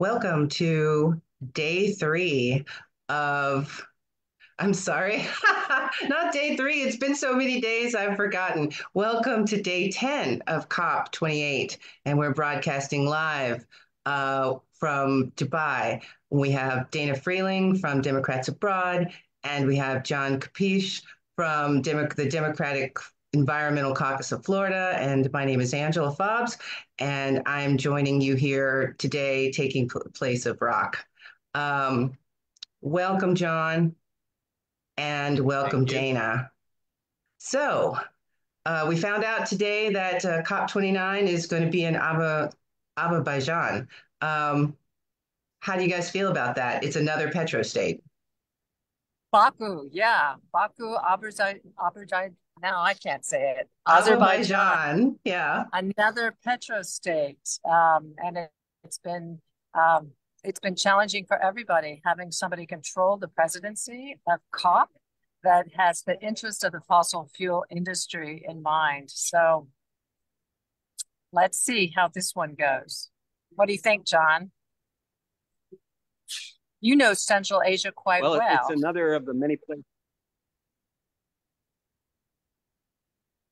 Welcome to day three of, I'm sorry, not day three. It's been so many days, I've forgotten. Welcome to day 10 of COP28, and we're broadcasting live from Dubai. We have Dana Freling from Democrats Abroad, and we have John Capece from the Democratic Environmental Caucus of Florida, and my name is Angela Fobbs, and I'm joining you here today, taking place of Rock. Um, Welcome, John, and Thank welcome, you. Dana. So, we found out today that COP29 is going to be in Azerbaijan. Um, how do you guys feel about that? It's another petrostate. Baku, yeah. Baku, Azerbaijan. Now I can't say it. Azerbaijan, Azerbaijan, yeah. another petrostate. It's been um, it's been challenging for everybody having somebody control the presidency of COP that has the interest of the fossil fuel industry in mind. So let's see how this one goes. What do you think, John? You know Central Asia quite Well, it's well. another of the many places.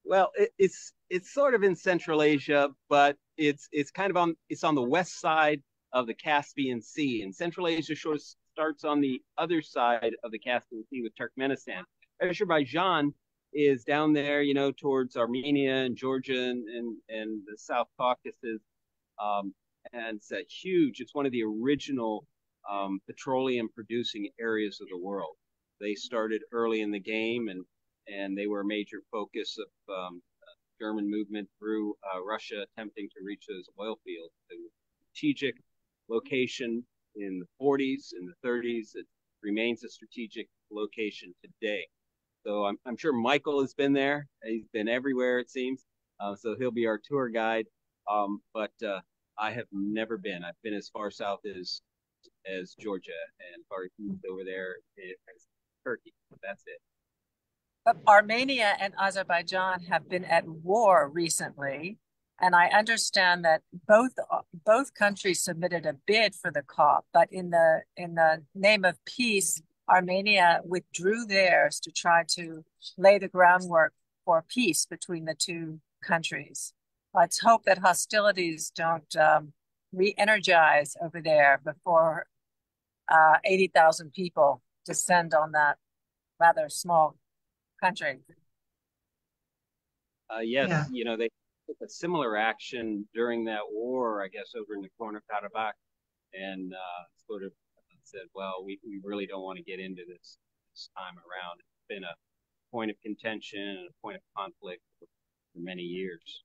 Well, it's sort of in Central Asia, but it's kind of on the west side of the Caspian Sea, and Central Asia sort of starts on the other side of the Caspian Sea with Turkmenistan. Azerbaijan is down there, towards Armenia and Georgia and the South Caucasus, um, and it's a huge. It's one of the original petroleum producing areas of the world. They started early in the game, and they were a major focus of German movement through Russia attempting to reach those oil fields. The strategic location in the 40s, in the 30s, it remains a strategic location today. So I'm sure Michael has been there. He's been everywhere, it seems. So he'll be our tour guide. But I have never been. I've been as far south as Georgia and far east over there as Turkey. That's it. But Armenia and Azerbaijan have been at war recently, and I understand that both countries submitted a bid for the COP, but in the name of peace, Armenia withdrew theirs to try to lay the groundwork for peace between the two countries. Let's hope that hostilities don't re-energize over there before 80,000 people descend on that rather small country. Yeah. Yes, they took a similar action during that war, I guess, over in the Nagorno-Karabakh, and sort of said, well, we really don't want to get into this time around. It's been a point of contention and a point of conflict for many years.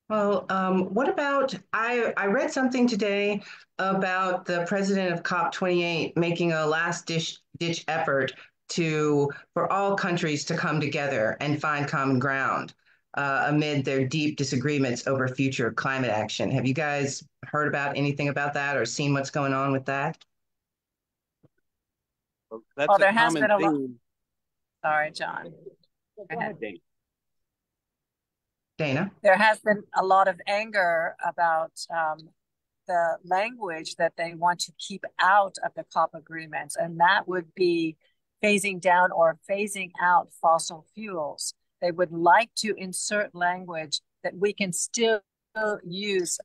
Well, what about I read something today about the president of COP28 making a last ditch effort for all countries to come together and find common ground amid their deep disagreements over future climate action. Have you guys heard about anything about that or seen what's going on with that? Well, Well, that's a there has common been a lot. theme. Sorry, John. Go Go ahead. ahead, Dave. Dana? There has been a lot of anger about the language that they want to keep out of the COP agreements, and that would be phasing down or phasing out fossil fuels. They would like to insert language that we can still use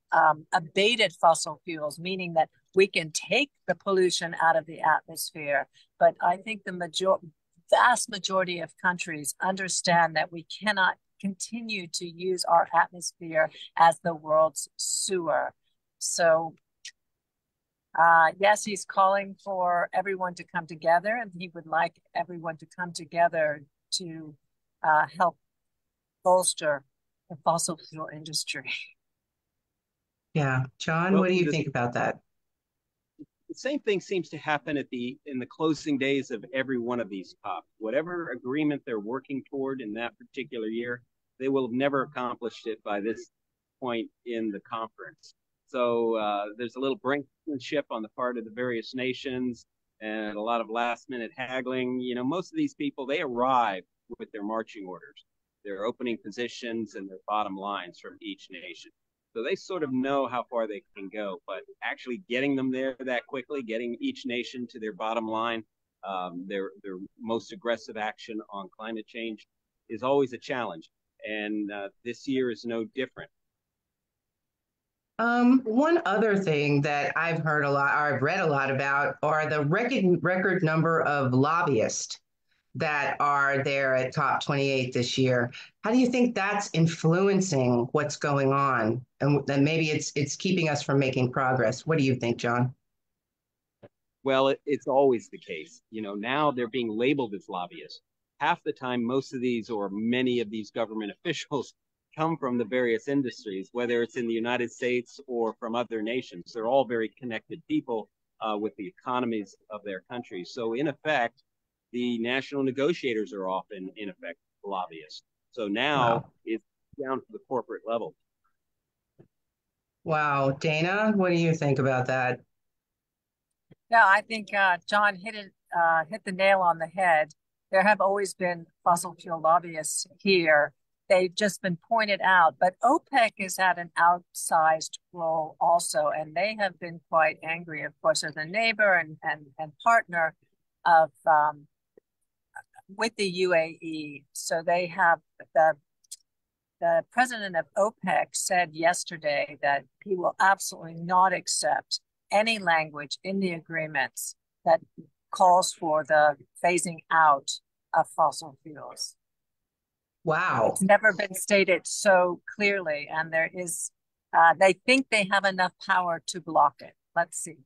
abated fossil fuels, meaning that we can take the pollution out of the atmosphere. But I think the vast majority of countries understand that we cannot continue to use our atmosphere as the world's sewer. So, yes, he's calling for everyone to come together, and he would like everyone to come together to help bolster the fossil fuel industry. Yeah. John, what Well, do you the think about that? same thing seems to happen in the closing days of every one of these COPs. Whatever agreement they're working toward in that particular year, they will have never accomplished it by this point in the conference. So there's a little brinksmanship on the part of the various nations and a lot of last minute haggling. Most of these people, they arrive with their marching orders, their opening positions, and their bottom lines from each nation. So they sort of know how far they can go, but actually getting them there that quickly, getting each nation to their bottom line, their most aggressive action on climate change is always a challenge. And this year is no different. One other thing that I've heard a lot, or I've read a lot about, are the record number of lobbyists that are there at COP28 this year. How do you think that's influencing what's going on? And then maybe it's keeping us from making progress. What do you think, John? Well, it's always the case. Now they're being labeled as lobbyists. Half the time, most of these or many of these government officials come from the various industries, whether it's in the United States or from other nations. They're all very connected people with the economies of their countries. So, in effect, the national negotiators are often, in effect, lobbyists. So now Wow. it's down to the corporate level. Wow. Dana, what do you think about that? Yeah, I think John hit the nail on the head. There have always been fossil fuel lobbyists here. They've just been pointed out, but OPEC has had an outsized role also, and they have been quite angry, of course, as a neighbor and partner of with the UAE. So they have the president of OPEC said yesterday that he will absolutely not accept any language in the agreements that calls for the phasing out of fossil fuels. It's Wow. never been stated so clearly, and they think they have enough power to block it. Let's see.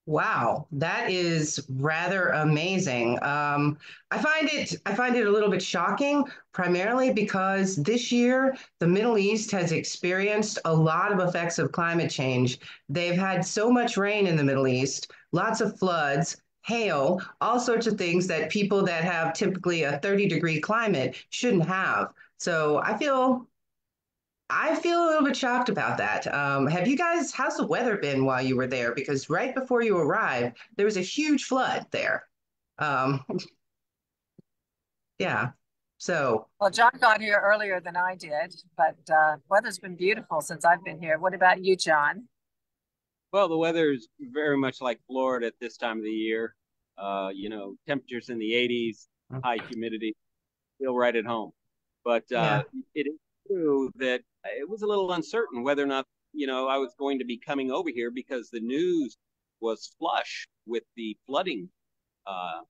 Wow, that is rather amazing. I find it a little bit shocking, primarily because this year the Middle East has experienced a lot of effects of climate change. They've had so much rain in the Middle East, lots of floods, hail, all sorts of things that people that have typically a 30-degree climate shouldn't have. So I feel a little bit shocked about that. How's the weather been while you were there? Because right before you arrived, there was a huge flood there. Um, yeah. So, Well, John got here earlier than I did, but weather's been beautiful since I've been here. What about you, John? Well, the weather is very much like Florida at this time of the year. Temperatures in the 80s, high humidity, feel right at home. But yeah. it is true that it was a little uncertain whether or not, I was going to be coming over here because the news was flush with the flooding uh,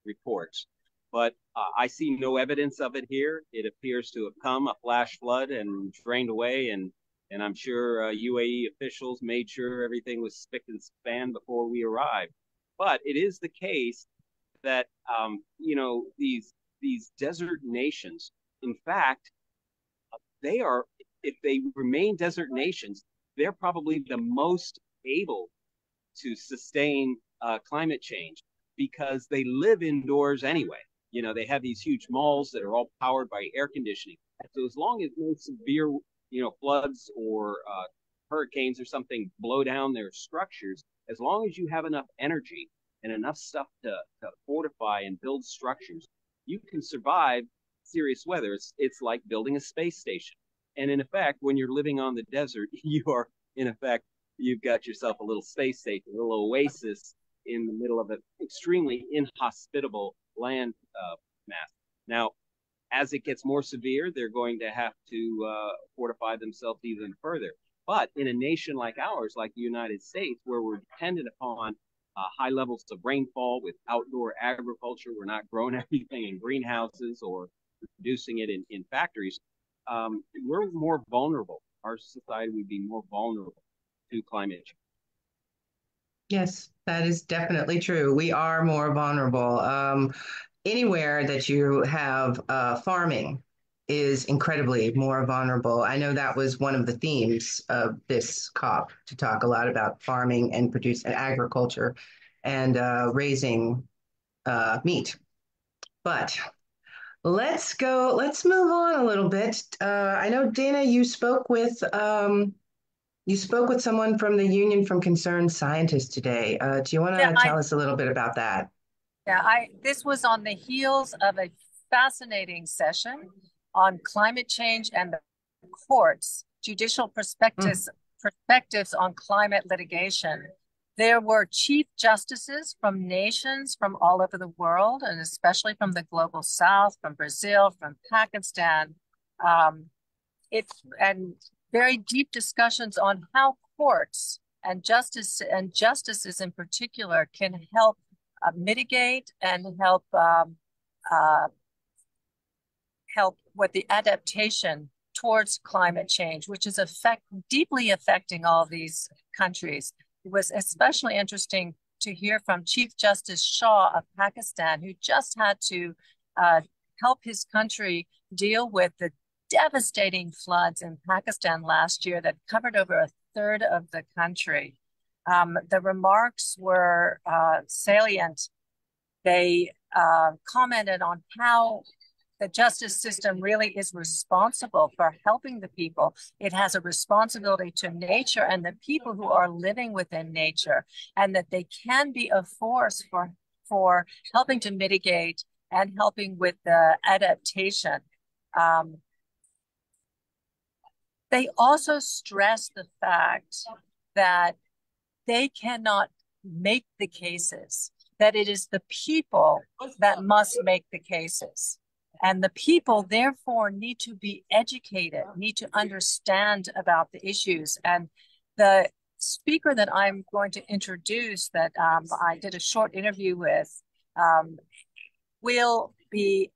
reports. But I see no evidence of it here. It appears to have come a flash flood and drained away, and I'm sure UAE officials made sure everything was spick and span before we arrived. But it is the case that these desert nations, in fact, they are, if they remain desert nations, they're probably the most able to sustain climate change because they live indoors anyway. They have these huge malls that are all powered by air conditioning. So as long as no severe, floods or hurricanes or something blow down their structures, as long as you have enough energy and enough stuff to fortify and build structures, you can survive serious weather. It's like building a space station. And in effect, when you're living on the desert, you've got yourself a little space station, a little oasis in the middle of an extremely inhospitable land mass. Now, as it gets more severe, they're going to have to fortify themselves even further. But in a nation like ours, like the United States, where we're dependent upon high levels of rainfall with outdoor agriculture, we're not growing everything in greenhouses or producing it in factories. We're more vulnerable. Our society would be more vulnerable to climate change. Yes, that is definitely true. We are more vulnerable. Anywhere that you have farming is incredibly more vulnerable. I know that was one of the themes of this COP to talk a lot about farming and produce and agriculture and raising meat. But let's move on a little bit. I know, Dana, you spoke with someone from the Union from Concerned Scientists today. Do you want Yeah, to tell us a little bit about that? this was on the heels of a fascinating session on climate change and the courts. judicial perspectives on climate litigation. There were chief justices from nations from all over the world, and especially from the global south, from Brazil, from Pakistan. And very deep discussions on how courts and justices in particular can help mitigate and help with the adaptation towards climate change, which is deeply affecting all these countries. It was especially interesting to hear from Chief Justice Shah of Pakistan, who just had to help his country deal with the devastating floods in Pakistan last year that covered over a third of the country. The remarks were salient. They commented on how the justice system really is responsible for helping the people. It has a responsibility to nature and the people who are living within nature, and that they can be a force for helping to mitigate and helping with the adaptation. They also stress the fact that they cannot make the cases, that it is the people that must make the cases. And the people, therefore, need to be educated, need to understand about the issues. And the speaker that I'm going to introduce that I did a short interview with will be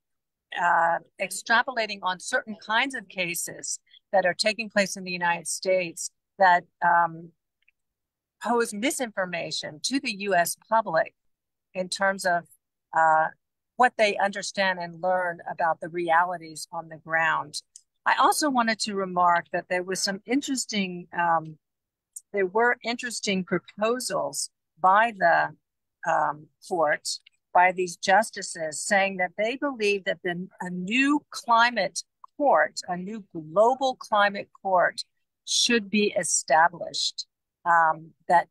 extrapolating on certain kinds of cases that are taking place in the United States that pose misinformation to the U.S. public in terms of what they understand and learn about the realities on the ground. I also wanted to remark that there was some interesting, there were interesting proposals by the court, by these justices, saying that they believe that a new climate court, a new global climate court should be established that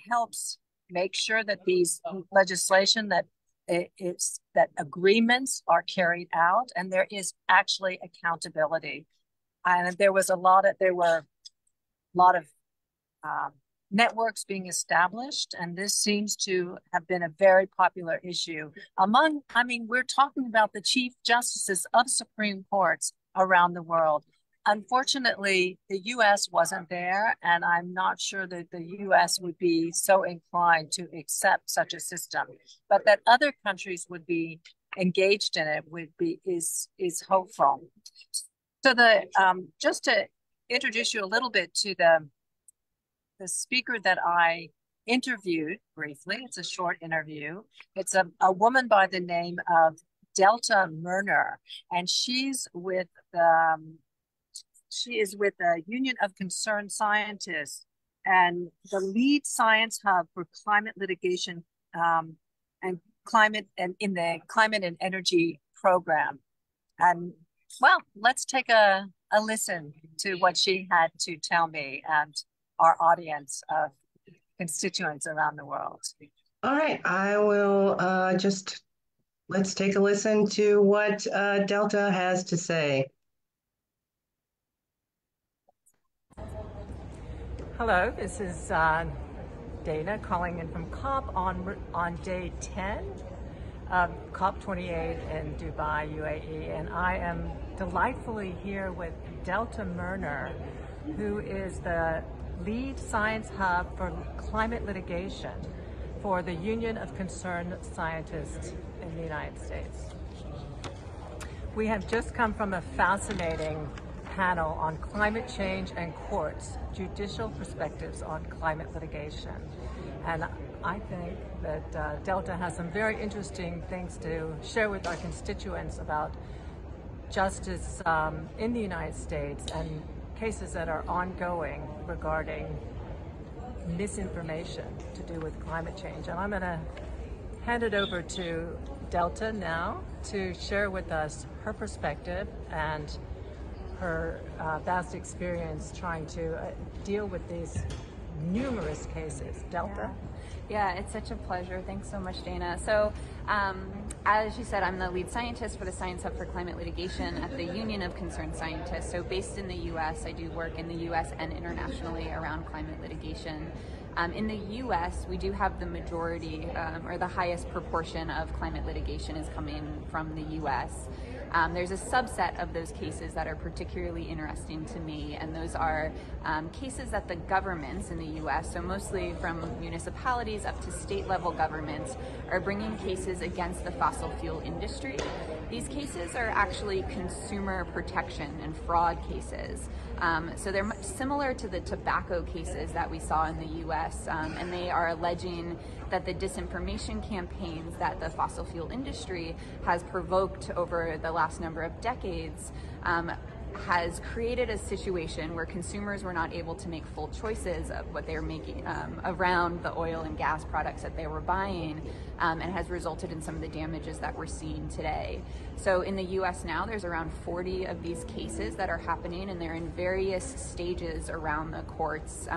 helps make sure that these legislation that agreements are carried out and there is actually accountability. And there were a lot of networks being established, and this seems to have been a very popular issue we're talking about the chief justices of Supreme Courts around the world. Unfortunately, the U.S. wasn't there, and I'm not sure that the U.S. would be so inclined to accept such a system. But that other countries would be engaged in it is hopeful. So just to introduce you a little bit to the speaker that I interviewed briefly, it's a short interview. It's a woman by the name of Delta Murner, and she is with the Union of Concerned Scientists and the lead science hub for climate litigation and climate and in the climate and energy program. And well, let's take a listen to what she had to tell me and our audience of constituents around the world. All right, I will let's take a listen to what Delta has to say. Hello, this is Dana calling in from COP on day 10 of COP 28 in Dubai, UAE, and I am delightfully here with Delta Murner, who is the lead science hub for climate litigation for the Union of Concerned Scientists in the United States. We have just come from a fascinating panel on climate change and courts, judicial perspectives on climate litigation. And I think that Delta has some very interesting things to share with our constituents about justice in the United States and cases that are ongoing regarding misinformation to do with climate change. And I'm going to hand it over to Delta now to share with us her perspective and her vast experience trying to deal with these numerous cases. Delta? Yeah, it's such a pleasure. Thanks so much, Dana. So, as you said, I'm the lead scientist for the Science Hub for Climate Litigation at the Union of Concerned Scientists. So based in the U.S., I do work in the U.S. and internationally around climate litigation. In the U.S., we do have the majority or the highest proportion of climate litigation is coming from the U.S. There's a subset of those cases that are particularly interesting to me, and those are cases that the governments in the U.S., so mostly from municipalities up to state level governments, are bringing cases against the fossil fuel industry. These cases are actually consumer protection and fraud cases. So they're much similar to the tobacco cases that we saw in the U.S., and they are alleging that the disinformation campaigns that the fossil fuel industry has provoked over the last number of decades has created a situation where consumers were not able to make full choices of what they were making around the oil and gas products that they were buying, and has resulted in some of the damages that we're seeing today. So in the US now, there's around 40 of these cases that are happening, and they're in various stages around the courts.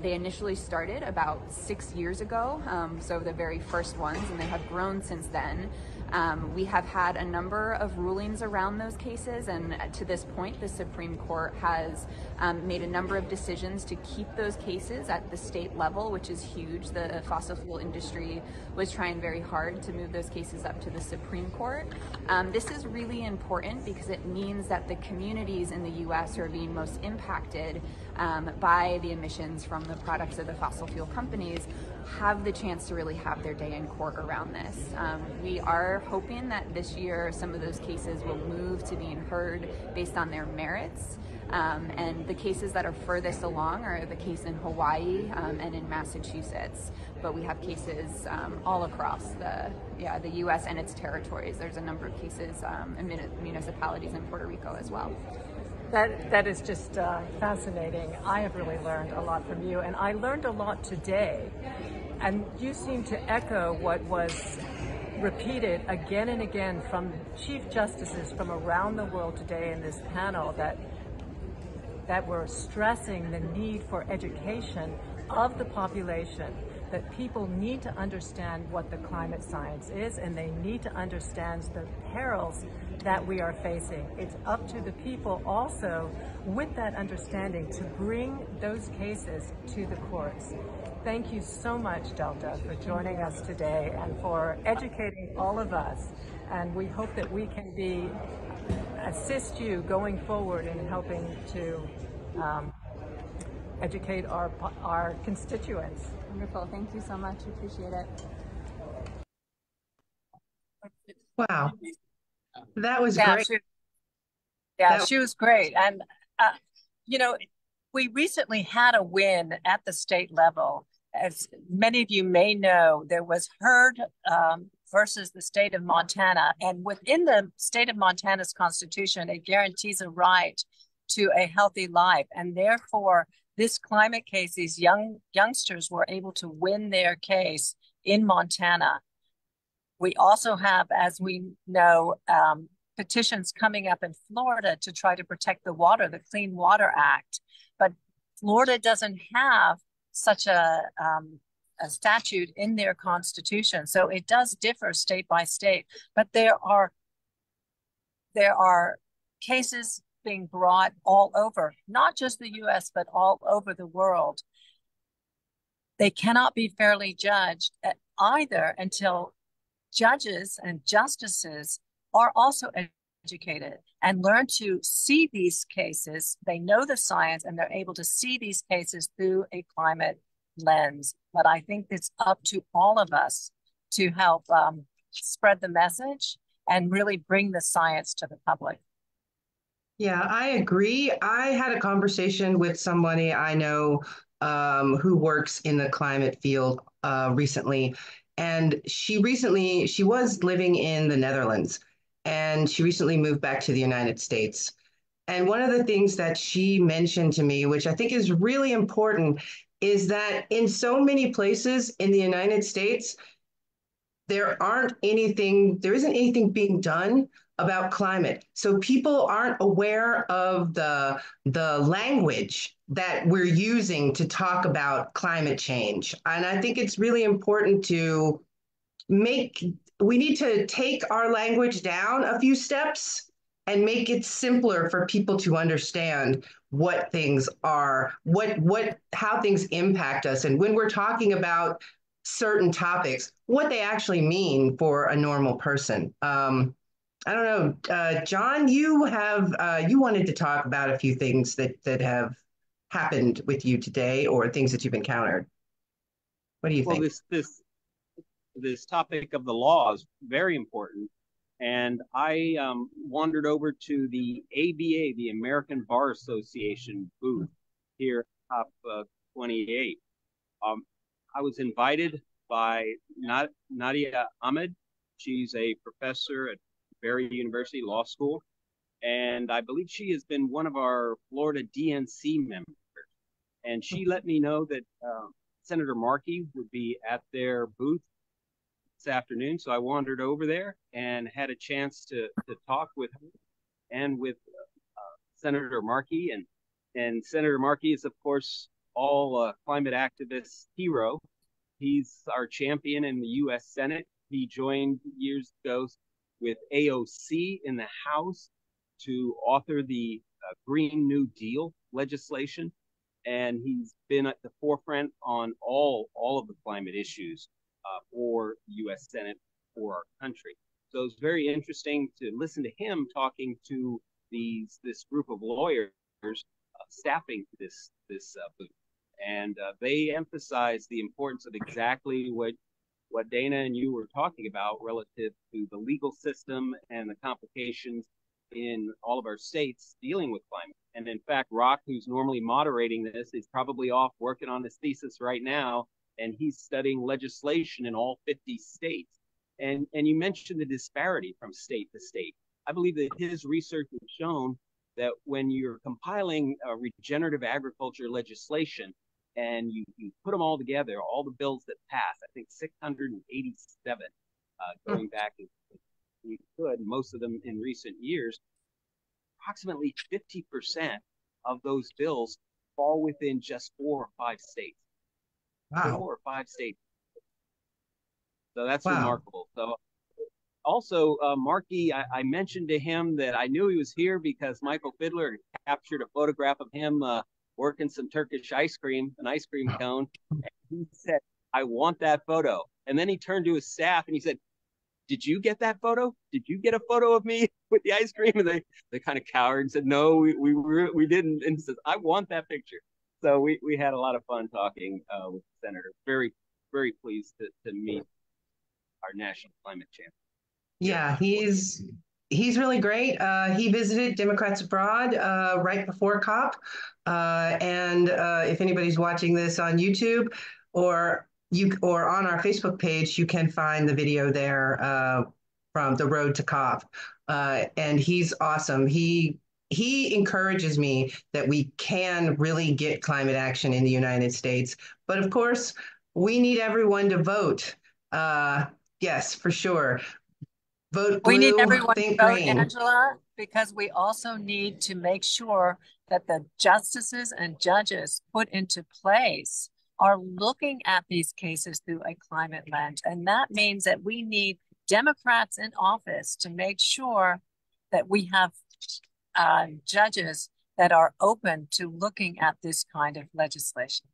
They initially started about 6 years ago, so the very first ones, and they have grown since then. We have had a number of rulings around those cases, and to this point, the Supreme Court has made a number of decisions to keep those cases at the state level, which is huge. The fossil fuel industry was trying very hard to move those cases up to the Supreme Court. This is really important because it means that the communities in the U.S. who are being most impacted by the emissions from the products of the fossil fuel companies have the chance to really have their day in court around this. We are hoping that this year some of those cases will move to being heard based on their merits. And the cases that are furthest along are the case in Hawaii and in Massachusetts. But we have cases all across the U.S. and its territories. There's a number of cases in municipalities in Puerto Rico as well. That is just fascinating. I have really learned a lot from you, and I learned a lot today. And you seem to echo what was repeated again and again from chief justices from around the world today in this panel, that were stressing the need for education of the population, that people need to understand what the climate science is, and they need to understand the perils that we are facing. It's up to the people also, with that understanding, to bring those cases to the courts. Thank you so much, Delta, for joining us today and for educating all of us. And we hope that we can assist you going forward in helping to educate our constituents. Wonderful. Thank you so much. Appreciate it. Wow. That was great. She was great. And, we recently had a win at the state level. As many of you may know, there was Heard versus the state of Montana. And within the state of Montana's constitution, it guarantees a right to a healthy life. And therefore, this climate case, these youngsters were able to win their case in Montana. We also have, as we know, petitions coming up in Florida to try to protect the water, the Clean Water Act. But Florida doesn't have such a statute in their constitution. So it does differ state by state. But there are cases being brought all over, not just the US, but all over the world. They cannot be fairly judged either until judges and justices are also educated and learn to see these cases. They know the science and they're able to see these cases through a climate lens. But I think it's up to all of us to help spread the message and really bring the science to the public. Yeah, I agree. I had a conversation with somebody I know who works in the climate field recently. And she was living in the Netherlands, and she recently moved back to the United States. And one of the things that she mentioned to me, which I think is really important, is that in so many places in the United States, there isn't anything being done about climate. So people aren't aware of the language that we're using to talk about climate change. And I think it's really important to make, we need to take our language down a few steps and make it simpler for people to understand what things are, how things impact us. And when we're talking about certain topics, what they actually mean for a normal person. I don't know, John, you wanted to talk about a few things that have happened with you today or things that you've encountered. What do you Well, think? this topic of the law is very important. And I wandered over to the ABA, the American Bar Association booth here at COP 28. I was invited by Nadia Ahmed. She's a professor at Barry University Law School. And I believe she has been one of our Florida DNC members. And she let me know that Senator Markey would be at their booth this afternoon. So I wandered over there and had a chance to talk with her and with Senator Markey. And Senator Markey is, of course, all climate activist hero. He's our champion in the U.S. Senate. He joined years ago with AOC in the House to author the Green New Deal legislation. And he's been at the forefront on all of the climate issues for the U.S. Senate, for our country. So it's very interesting to listen to him talking to this group of lawyers staffing this booth. And they emphasize the importance of exactly what Dana and you were talking about relative to the legal system and the complications in all of our states dealing with climate. And in fact, Rock, who's normally moderating this, is probably off working on his thesis right now, and he's studying legislation in all 50 states. And you mentioned the disparity from state to state. I believe that his research has shown that when you're compiling regenerative agriculture legislation and you put them all together, all the bills that pass, I think 687 going back, we could, most of them in recent years, approximately 50% of those bills fall within just 4 or 5 states. Wow. 4 or 5 states. So that's Wow. remarkable. So also, Markey, I mentioned to him that I knew he was here because Michael Fiedler captured a photograph of him working some Turkish ice cream, an ice cream cone. And he said, I want that photo. And then he turned to his staff and he said, did you get that photo? Did you get a photo of me with the ice cream? And they kind of cowered and said, no, we didn't. And he says, I want that picture. So we had a lot of fun talking with the senator. Very, very pleased to meet our national climate champion. Yeah, he's really great. He visited Democrats Abroad right before COP. And if anybody's watching this on YouTube or on our Facebook page, you can find the video there from the road to COP. And he's awesome. He encourages me that we can really get climate action in the United States. But of course, we need everyone to vote. Yes, for sure. Vote We need blue, everyone to think vote, green. Angela, because we also need to make sure that the justices and judges put into place are looking at these cases through a climate lens. And that means that we need Democrats in office to make sure that we have judges that are open to looking at this kind of legislation.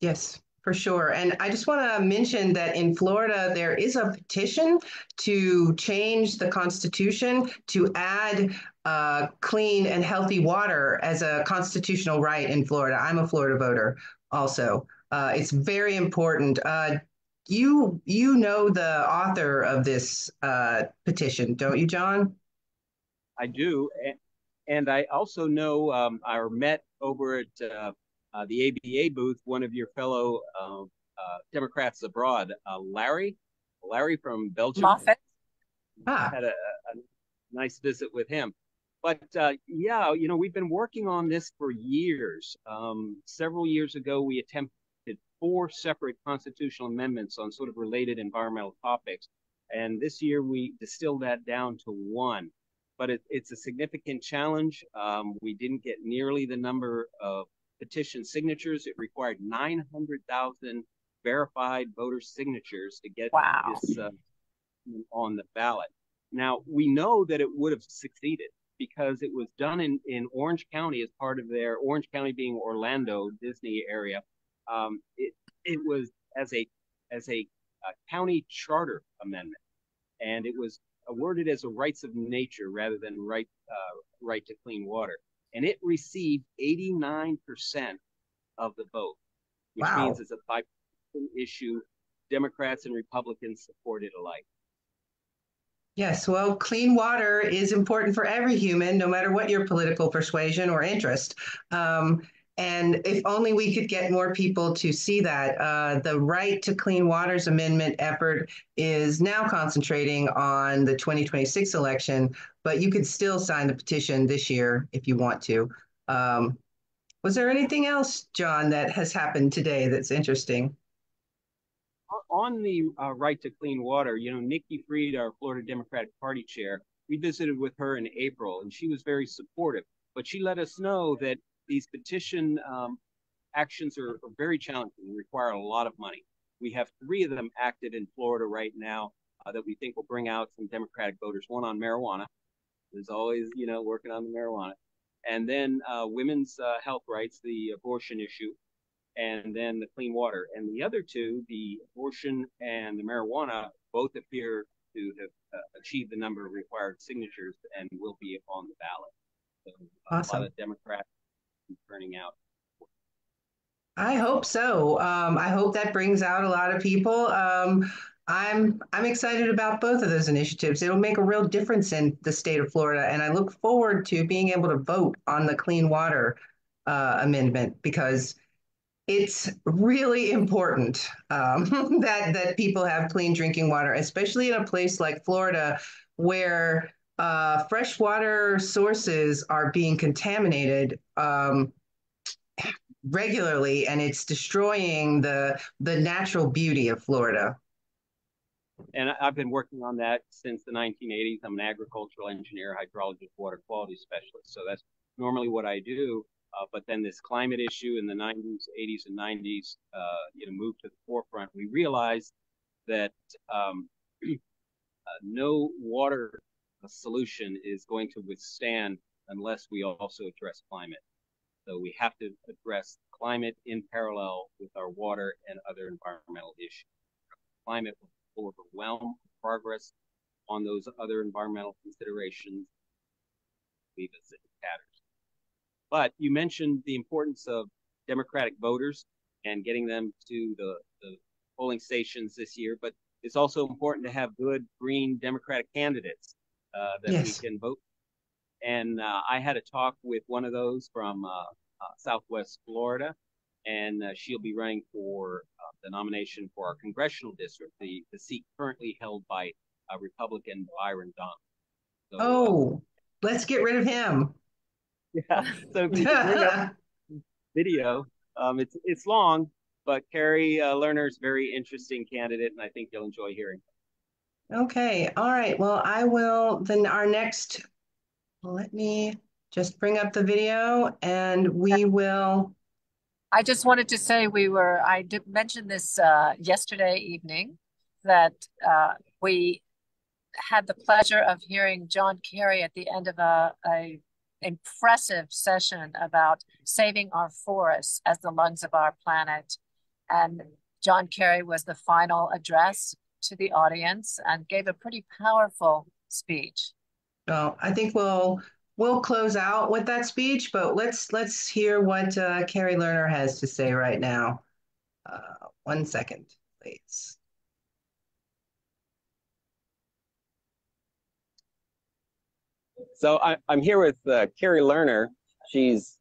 Yes, for sure. And I just want to mention that in Florida, there is a petition to change the Constitution to add clean and healthy water as a constitutional right in Florida. I'm a Florida voter also. It's very important. You know the author of this petition, don't you, John? I do. And I also know I met over at the ABA booth, one of your fellow Democrats abroad, Larry from Belgium. Moffat. Had a nice visit with him. But yeah, we've been working on this for years. Several years ago, we attempted 4 separate constitutional amendments on sort of related environmental topics. And this year we distilled that down to 1. But it's a significant challenge. We didn't get nearly the number of petition signatures. It required 900,000 verified voter signatures to get Wow. this on the ballot. Now, we know that it would have succeeded because it was done in Orange County as part of their, Orange County being Orlando, Disney area. It was as a county charter amendment, and it was awarded as a rights of nature rather than right to clean water. And it received 89% of the vote, which Wow. means it's a bipartisan issue. Democrats and Republicans supported alike. Yes, well, clean water is important for every human, no matter what your political persuasion or interest. And if only we could get more people to see that. The Right to Clean Waters Amendment effort is now concentrating on the 2026 election, but you could still sign the petition this year if you want to. Was there anything else, John, that has happened today that's interesting? On the right to clean water, you know, Nikki Fried, our Florida Democratic Party chair, we visited with her in April, and she was very supportive. But she let us know that these petition actions are very challenging and require a lot of money. We have 3 of them active in Florida right now that we think will bring out some Democratic voters. One on marijuana. There's always, you know, working on the marijuana. And then women's health rights, the abortion issue, and then the clean water. And the other 2, the abortion and the marijuana, both appear to have achieved the number of required signatures and will be on the ballot. So Awesome. A lot of Democrats turning out. I hope so. I hope that brings out a lot of people. I'm excited about both of those initiatives. It'll make a real difference in the state of Florida, and I look forward to being able to vote on the Clean Water Amendment because it's really important that people have clean drinking water, especially in a place like Florida where freshwater sources are being contaminated regularly, and it's destroying the natural beauty of Florida. And I've been working on that since the 1980s. I'm an agricultural engineer, hydrologist, water quality specialist. So that's normally what I do. But then this climate issue in the 90s, 80s, and 90s, moved to the forefront. We realized that no water solution is going to withstand unless we also address climate. So we have to address climate in parallel with our water and other environmental issues. Climate will overwhelm progress on those other environmental considerations, leave us in tatters. But you mentioned the importance of Democratic voters and getting them to the polling stations this year, but it's also important to have good green Democratic candidates that Yes. we can vote. And I had a talk with one of those from Southwest Florida, and she'll be running for the nomination for our congressional district, the seat currently held by Republican Byron Donald. So, let's get rid of him. Yeah. So if you can bring up video, it's long, but Carrie Lerner is a very interesting candidate, and I think you'll enjoy hearing. Okay. All right. Well, I will then let me just bring up the video and we will. I just wanted to say I did mention this yesterday evening that we had the pleasure of hearing John Kerry at the end of a impressive session about saving our forests as the lungs of our planet. And John Kerry was the final address to the audience and gave a pretty powerful speech. Well, I think we'll close out with that speech, but let's hear what Carrie Lerner has to say right now. 1 second, please. So I'm here with Carrie Lerner. She's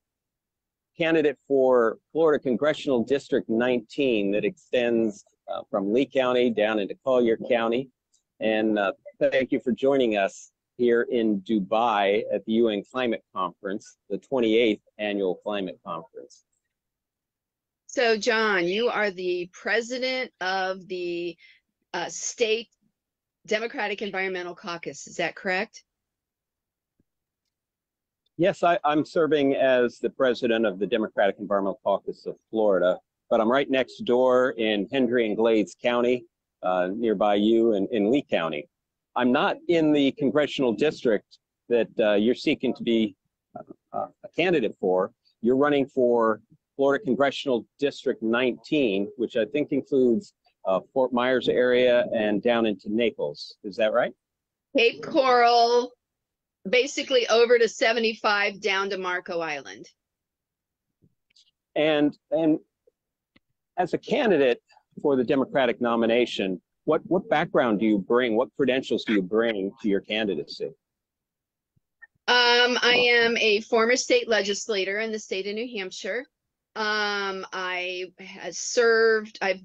candidate for Florida Congressional District 19 that extends from Lee County down into Collier County. And thank you for joining us here in Dubai at the UN Climate Conference, the 28th Annual Climate Conference. So, John, you are the president of the state Democratic Environmental Caucus. Is that correct? Yes, I'm serving as the president of the Democratic Environmental Caucus of Florida, but I'm right next door in Hendry and Glades County, nearby you in Lee County. I'm not in the congressional district that you're seeking to be a candidate for. You're running for Florida Congressional District 19, which I think includes Fort Myers area and down into Naples. Is that right? Cape Coral, basically over to 75 down to Marco Island. And as a candidate for the Democratic nomination, what background do you bring? What credentials do you bring to your candidacy? I am a former state legislator in the state of New Hampshire. I've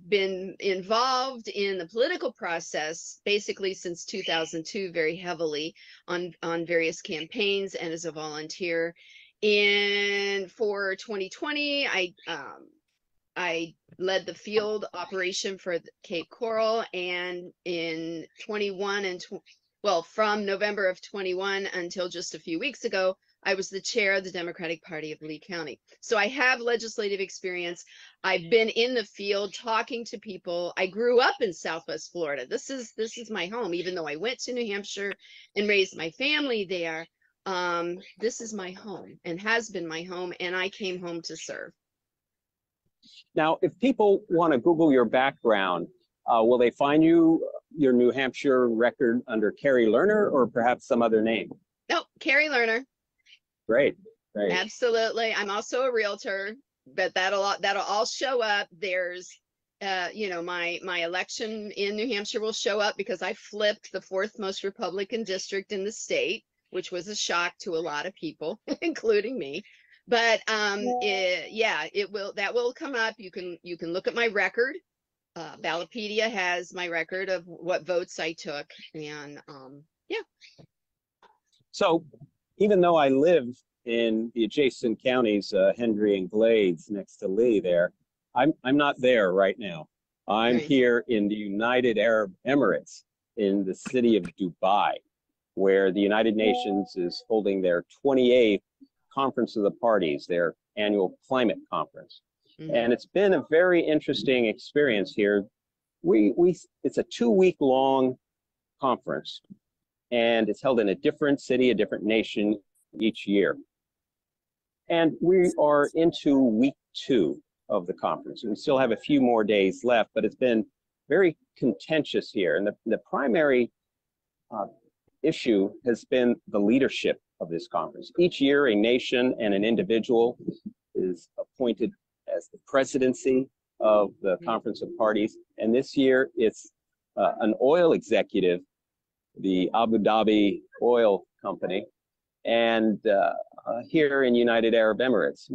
been involved in the political process basically since 2002 very heavily on various campaigns and as a volunteer. And for 2020, I led the field operation for Cape Coral, and in 21 and from November of 21 until just a few weeks ago, I was the chair of the Democratic Party of Lee County. So I have legislative experience. I've been in the field talking to people. I grew up in Southwest Florida. This is my home, even though I went to New Hampshire and raised my family there. This is my home and has been my home, and I came home to serve. Now, if people want to Google your background, will they find your New Hampshire record under Carrie Lerner or perhaps some other name? No, Carrie Lerner. Great. Absolutely. I'm also a realtor, but that'll all show up. There's, my election in New Hampshire will show up because I flipped the fourth most Republican district in the state, which was a shock to a lot of people, including me. But that will come up. You can look at my record. Ballotpedia has my record of what votes I took, and So even though I live in the adjacent counties, Hendry and Glades next to Lee there, I'm not there right now. I'm here in the United Arab Emirates in the city of Dubai, where the United Nations is holding their 28th Conference of the Parties, their annual climate conference. And it's been a very interesting experience here. It's a 2-week long conference, and it's held in a different city, a different nation each year. And we are into week 2 of the conference. We still have a few more days left, but it's been very contentious here. And the primary issue has been the leadership of this conference. Each year, a nation and an individual is appointed as the presidency of the Conference of Parties. And this year, it's an oil executive, the Abu Dhabi Oil Company, and here in United Arab Emirates.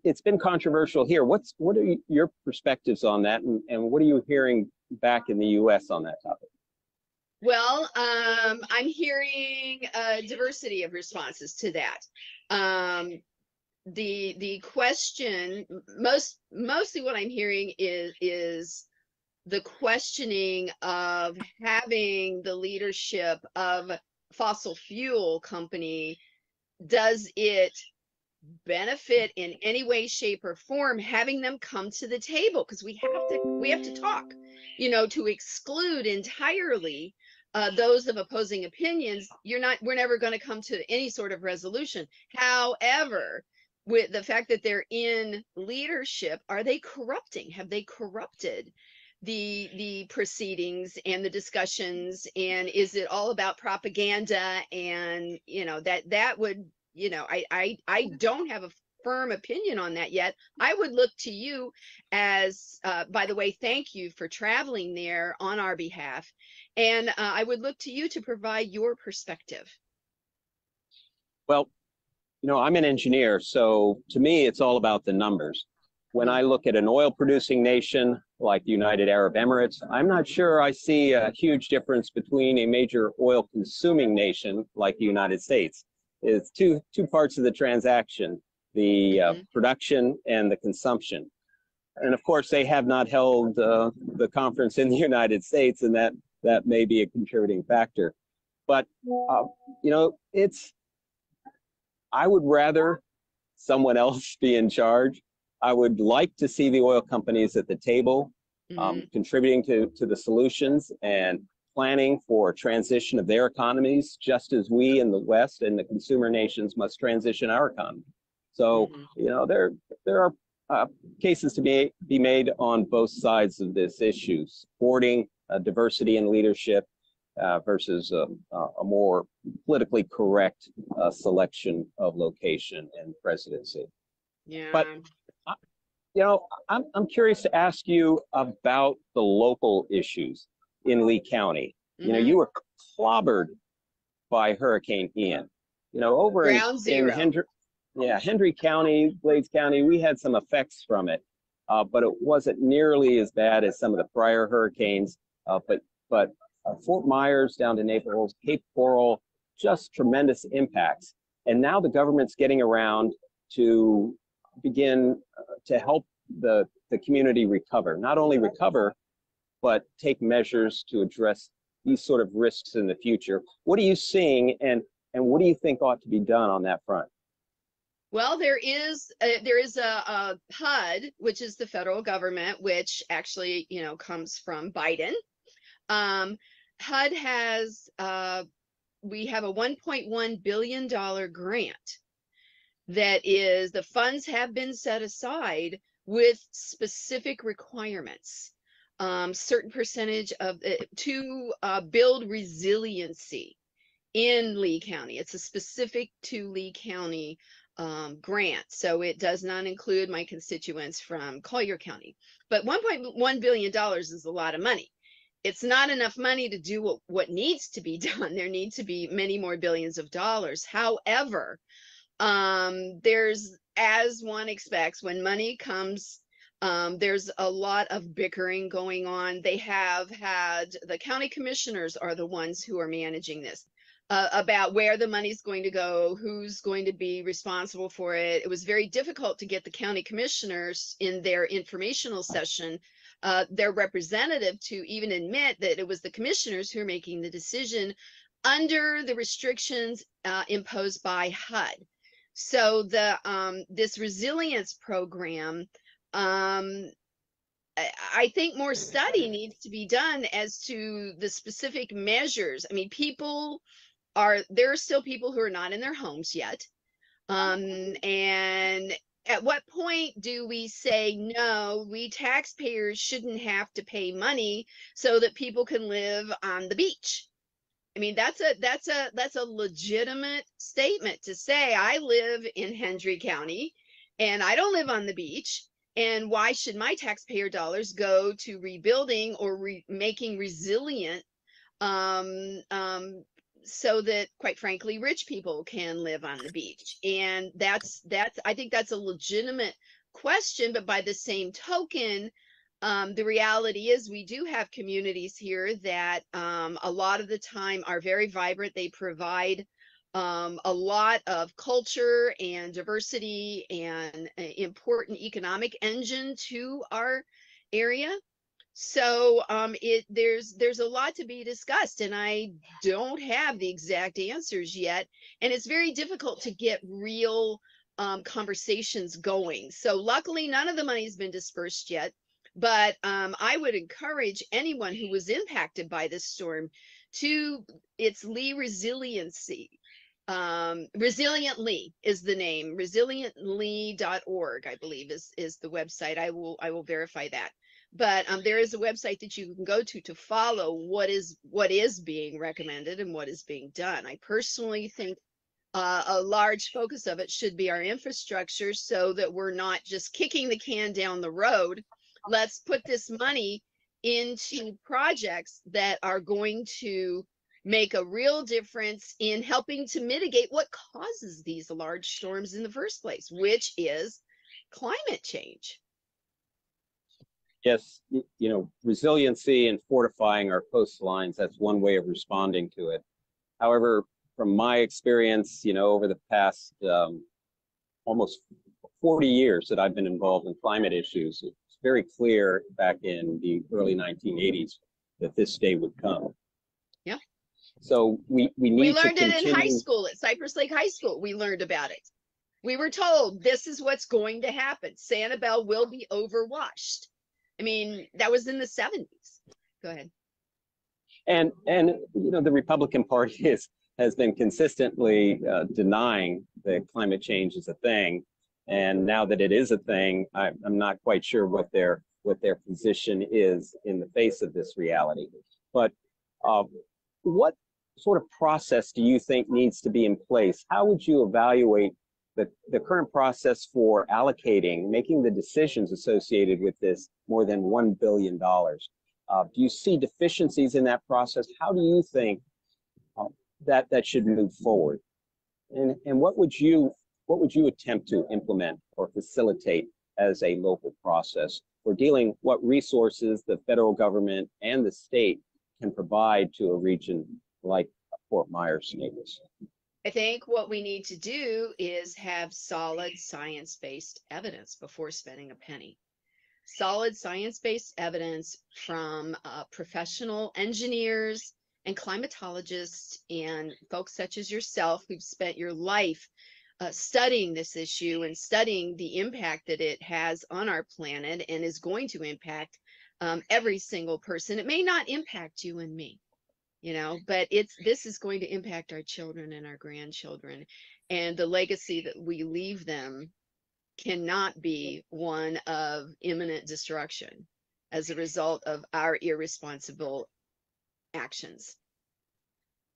It's been controversial here. What are your perspectives on that, and what are you hearing back in the U.S. on that topic? Well, I'm hearing a diversity of responses to that. The question, mostly what I'm hearing is the questioning of having the leadership of fossil fuel company. Does it benefit in any way, shape, or form having them come to the table? Because we have to talk, to exclude entirely those of opposing opinions. We're never going to come to any sort of resolution. However, with the fact that they're in leadership, are they corrupting? Have they corrupted the proceedings and the discussions? And is it all about propaganda? And that would, I don't have a firm opinion on that yet. I would look to you as, by the way, thank you for traveling there on our behalf. And I would look to you to provide your perspective. Well, I'm an engineer, so to me, it's all about the numbers. When I look at an oil producing nation like the United Arab Emirates, I'm not sure I see a huge difference between a major oil consuming nation like the United States. It's two parts of the transaction, the production and the consumption. And of course, they have not held the conference in the United States, and that that may be a contributing factor. But, you know, I would rather someone else be in charge. I would like to see the oil companies at the table, contributing to the solutions and planning for transition of their economies, just as we in the West and the consumer nations must transition our economy. So, you know, there are cases to be made on both sides of this issue, supporting diversity in leadership versus a more politically correct selection of location and presidency. Yeah. But you know, I'm curious to ask you about the local issues in Lee County. You know, you were clobbered by Hurricane Ian. You know, over in Hendry County, Glades County, we had some effects from it, but it wasn't nearly as bad as some of the prior hurricanes. But Fort Myers down to Naples, Cape Coral, just tremendous impacts. And now the government's getting around to begin to help the community recover. Not only recover, but take measures to address these sort of risks in the future. What are you seeing, and what do you think ought to be done on that front? Well, there is a HUD, which is the federal government, which actually, you know, comes from Biden. HUD has, we have a $1.1 billion grant that is, the funds have been set aside with specific requirements, certain percentage of to build resiliency in Lee County. It's a specific to Lee County grant, so it does not include my constituents from Collier County. But $1.1 billion is a lot of money. It's not enough money to do what needs to be done. There need to be many more billions of dollars. However, there's, as one expects, when money comes, there's a lot of bickering going on. They have had, the county commissioners are the ones who are managing this, about where the money's going to go, who's going to be responsible for it. It was very difficult to get the county commissioners in their informational session, their representative, to even admit that it was the commissioners who are making the decision under the restrictions imposed by HUD. So the this resilience program, I think more study needs to be done as to the specific measures. I mean, there are still people who are not in their homes yet. And at what point do we say, no, we taxpayers shouldn't have to pay money so that people can live on the beach? I mean, that's a legitimate statement to say. I live in Hendry County and I don't live on the beach. And why should my taxpayer dollars go to rebuilding or making resilient so that, quite frankly, rich people can live on the beach? And I think that's a legitimate question. But by the same token, the reality is we do have communities here that a lot of the time are very vibrant. They provide a lot of culture and diversity and important economic engine to our area. So there's a lot to be discussed, and I don't have the exact answers yet. And it's very difficult to get real conversations going. So luckily, none of the money's been dispersed yet. But I would encourage anyone who was impacted by this storm it's Lee Resiliency. Resilient Lee is the name. Resilientlee.org, I believe, is the website. I will verify that. But there is a website that you can go to follow what is being recommended and what is being done. I personally think a large focus of it should be our infrastructure, so that we're not just kicking the can down the road. Let's put this money into projects that are going to make a real difference in helping to mitigate what causes these large storms in the first place, which is climate change. Yes, you know, resiliency and fortifying our coastlines, that's one way of responding to it. However, from my experience, you know, over the past almost 40 years that I've been involved in climate issues, it's very clear back in the early 1980s that this day would come. Yeah. So we need to learned continue. it in high school at Cypress Lake High School. We learned about it. We were told this is what's going to happen. Sanibel will be overwashed. I mean, that was in the 70s. Go ahead. And you know, the Republican Party has been consistently denying that climate change is a thing. And now that it is a thing, I'm not quite sure what their position is in the face of this reality. But what sort of process do you think needs to be in place? How would you evaluate the current process for allocating, making the decisions associated with this more than $1 billion? Do you see deficiencies in that process? How do you think that should move forward? And what would you attempt to implement or facilitate as a local process for dealing what resources the federal government and the state can provide to a region like Fort Myers, Naples? I think what we need to do is have solid science-based evidence before spending a penny. Solid science-based evidence from professional engineers and climatologists and folks such as yourself who've spent your life studying this issue and studying the impact that it has on our planet and is going to impact every single person. It may not impact you and me, you know, but this is going to impact our children and our grandchildren, and the legacy that we leave them cannot be one of imminent destruction as a result of our irresponsible actions.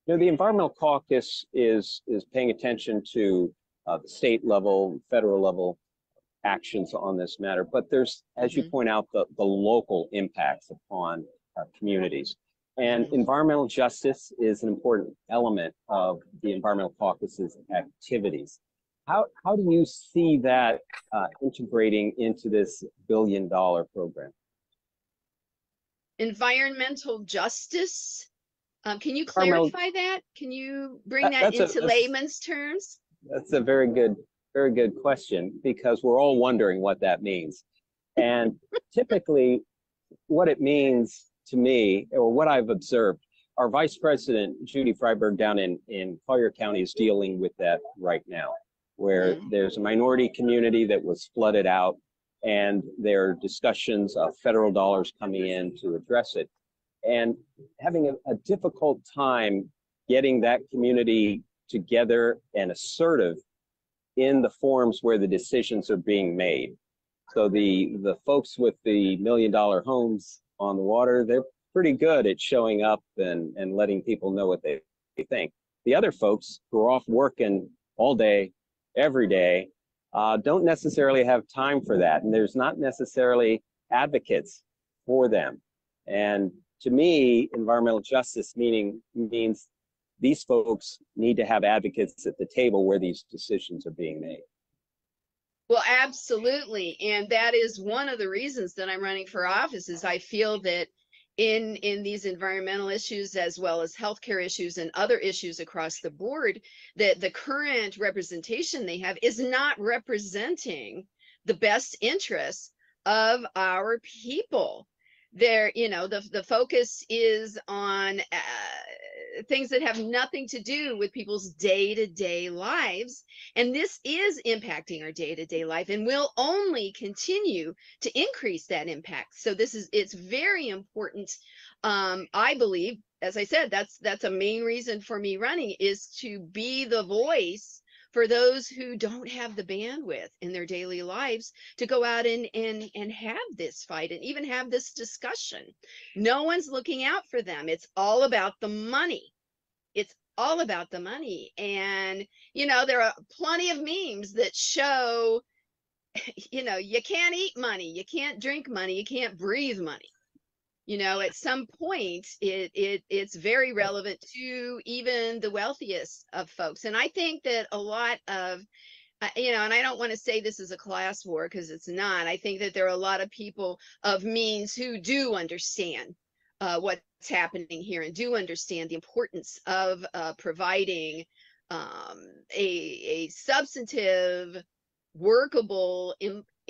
You know, the Environmental Caucus is paying attention to the state level, federal level actions on this matter, but there's, as you point out, the local impacts upon communities. And environmental justice is an important element of the Environmental Caucus's activities. How do you see that integrating into this $1 billion program? Environmental justice? Can you clarify that? Can you bring that into layman's terms? That's a very good question, because we're all wondering what that means. And typically what it means to me, or what I've observed, our Vice President, Judy Freiberg, down in Collier County is dealing with that right now, where there's a minority community that was flooded out, and there are discussions of federal dollars coming in to address it, and having a difficult time getting that community together and assertive in the forums where the decisions are being made. So the folks with the $1 million homes on the water, they're pretty good at showing up and letting people know what they think. The other folks who are off working all day, every day, don't necessarily have time for that. And there's not necessarily advocates for them. And to me, environmental justice means these folks need to have advocates at the table where these decisions are being made. Well, absolutely. And that is one of the reasons that I'm running for office, is I feel that in these environmental issues, as well as healthcare issues and other issues across the board, that the current representation they have is not representing the best interests of our people. There, you know, the focus is on things that have nothing to do with people's day-to-day lives, and this is impacting our day-to-day life and will only continue to increase that impact. So it's very important. I believe, as I said, that's a main reason for me running, is to be the voice for those who don't have the bandwidth in their daily lives to go out and have this fight and even have this discussion. No one's looking out for them. It's all about the money. It's all about the money. And, you know, there are plenty of memes that show, you know, you can't eat money, you can't drink money, you can't breathe money. You know, at some point, it's very relevant to even the wealthiest of folks. And I think that a lot of, you know, and I don't want to say this is a class war, because it's not. I think that there are a lot of people of means who do understand what's happening here and do understand the importance of providing a substantive, workable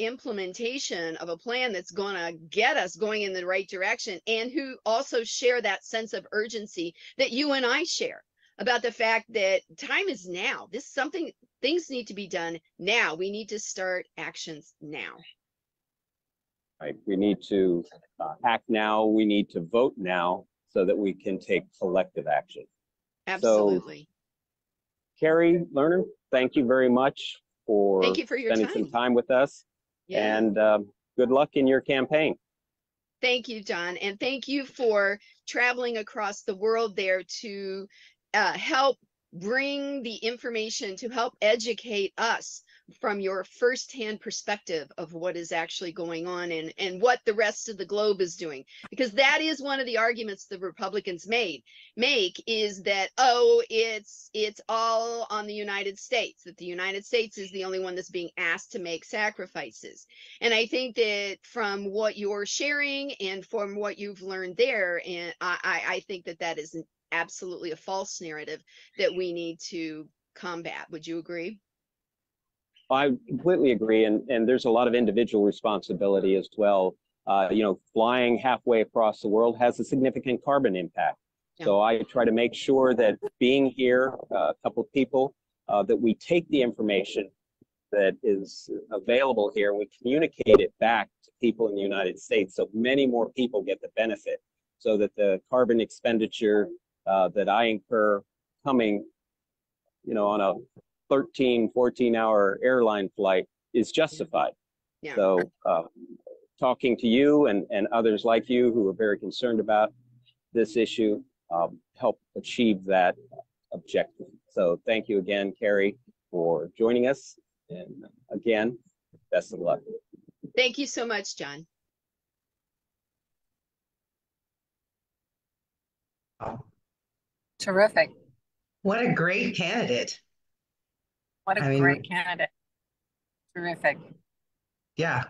implementation of a plan that's going to get us going in the right direction, and who also share that sense of urgency that you and I share about the fact that time is now. Things need to be done now. We need to start actions now. Right. We need to act now. We need to vote now so that we can take collective action. Absolutely. So, Carrie Lerner, thank you very much for spending some time with us. Yeah. And good luck in your campaign. Thank you, John. And thank you for traveling across the world there to help bring the information, to help educate us from your firsthand perspective of what is actually going on and what the rest of the globe is doing. Because that is one of the arguments the Republicans make is that, oh, it's all on the United States, that the United States is the only one that's being asked to make sacrifices. And I think that from what you're sharing and from what you've learned there, and I think that is absolutely a false narrative that we need to combat. Would you agree? I completely agree, and there's a lot of individual responsibility as well. Flying halfway across the world has a significant carbon impact. Yeah. So I try to make sure that being here, a couple of people, that we take the information that is available here and we communicate it back to people in the United States so many more people get the benefit, so that the carbon expenditure that I incur coming, on a 13, 14-hour airline flight is justified. Yeah. So talking to you and others like you who are very concerned about this issue help achieve that objective. So thank you again, Carrie, for joining us. And again, best of luck. Thank you so much, John. Terrific. What a great candidate. What a great candidate. Terrific. Yeah.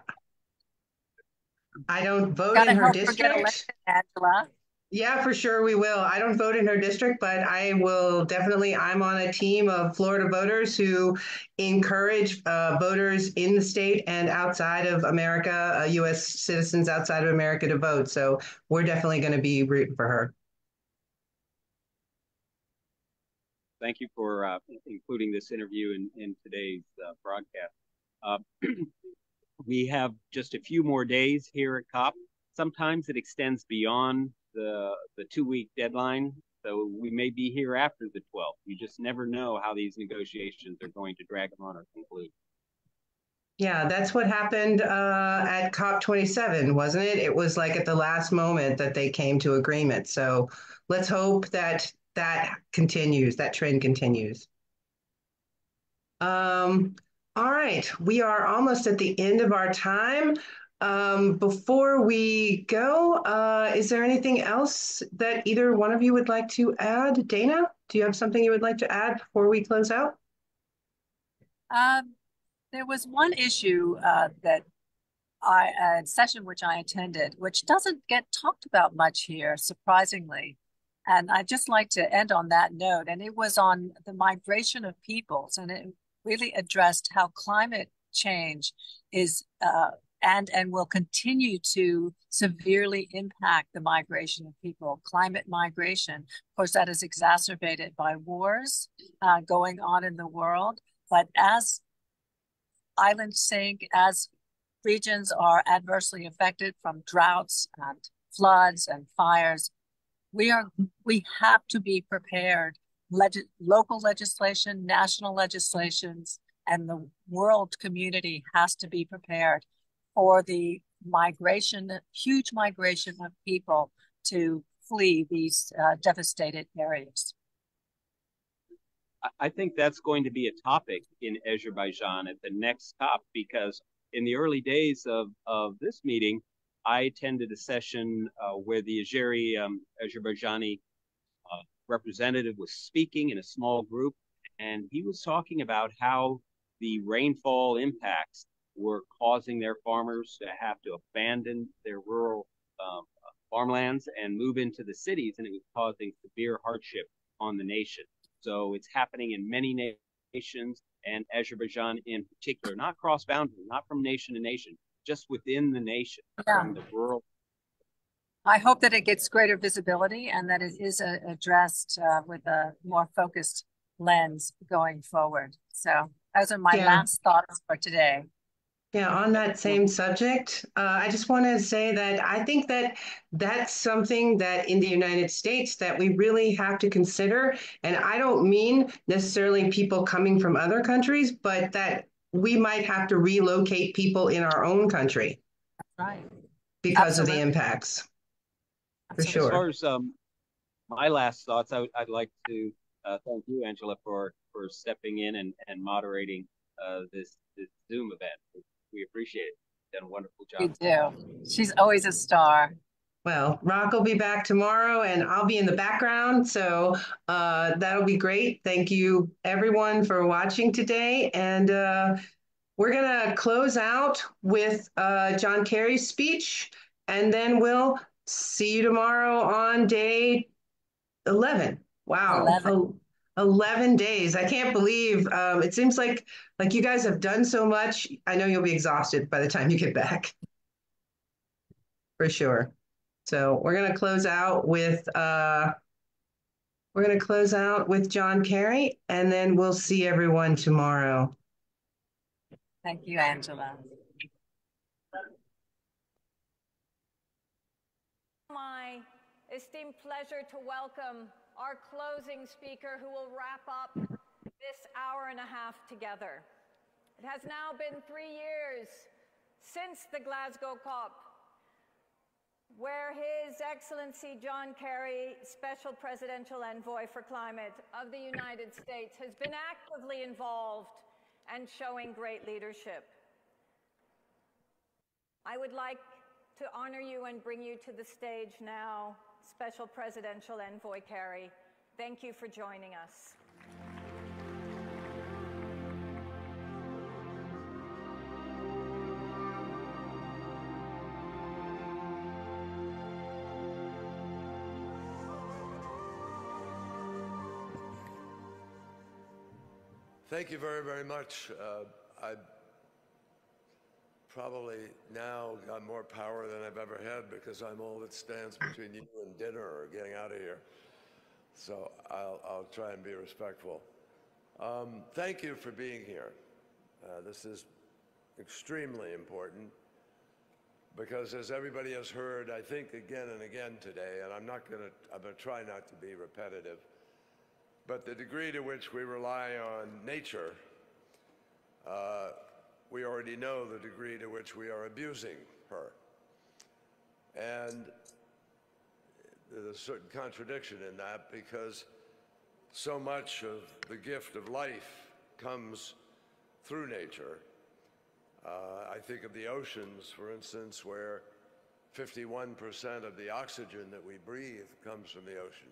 I don't vote in her district. Elected, Angela. Yeah, for sure we will. I don't vote in her district, but I will definitely, I'm on a team of Florida voters who encourage voters in the state and outside of America, U.S. citizens outside of America to vote. So we're definitely going to be rooting for her. Thank you for including this interview in today's broadcast. We have just a few more days here at COP. Sometimes it extends beyond the 2-week deadline, so we may be here after the 12th. You just never know how these negotiations are going to drag on or conclude. Yeah, that's what happened at COP27, wasn't it? It was like at the last moment that they came to agreement. So let's hope that continues, that trend continues. All right, we are almost at the end of our time. Before we go, is there anything else that either one of you would like to add? Dana, do you have something you would like to add before we close out? There was one issue that a session which I attended, which doesn't get talked about much here, surprisingly. And I'd just like to end on that note. And it was on the migration of peoples. And it really addressed how climate change is and will continue to severely impact the migration of people. Climate migration, of course, that is exacerbated by wars going on in the world. But as islands sink, as regions are adversely affected from droughts and floods and fires, we have to be prepared. Local legislation, national legislations, and the world community has to be prepared for the migration, huge migration of people to flee these devastated areas. I think that's going to be a topic in Azerbaijan at the next COP, because in the early days of this meeting, I attended a session where the Azerbaijani representative was speaking in a small group, and he was talking about how the rainfall impacts were causing their farmers to have to abandon their rural farmlands and move into the cities, and it was causing severe hardship on the nation. So it's happening in many nations. and Azerbaijan in particular, not cross-boundary, not from nation to nation, just within the nation, from the rural. I hope that it gets greater visibility and that it is addressed with a more focused lens going forward. So those are my last thoughts for today. Yeah, on that same subject, I just want to say that I think that that's something that in the United States that we really have to consider. And I don't mean necessarily people coming from other countries, but that we might have to relocate people in our own country. Right. Because of the impacts. For sure. As far as my last thoughts, I'd like to thank you, Angela, for stepping in and moderating this Zoom event. We appreciate it. You've done a wonderful job. We do. She's always a star. Well, Rock will be back tomorrow and I'll be in the background. So that'll be great. Thank you, everyone, for watching today. And we're going to close out with John Kerry's speech, and then we'll see you tomorrow on day 11. Wow. 11 days. I can't believe it seems like you guys have done so much. I know you'll be exhausted by the time you get back. For sure. So we're going to close out with John Kerry, and then we'll see everyone tomorrow. Thank you, Angela. My esteemed pleasure to welcome our closing speaker who will wrap up this hour and a half together. It has now been 3 years since the Glasgow COP, where His Excellency John Kerry, Special Presidential Envoy for Climate of the United States, has been actively involved and showing great leadership. I would like to honor you and bring you to the stage now, Special Presidential Envoy Kerry. Thank you for joining us. Thank you very, very much. I probably now got more power than I've ever had because I'm all that stands between you and dinner or getting out of here. So I'll try and be respectful. Thank you for being here. This is extremely important because, as everybody has heard, I think again and again today, and I'm gonna try not to be repetitive, but the degree to which we rely on nature, we already know the degree to which we are abusing her. And there's a certain contradiction in that because so much of the gift of life comes through nature. I think of the oceans, for instance, where 51% of the oxygen that we breathe comes from the ocean.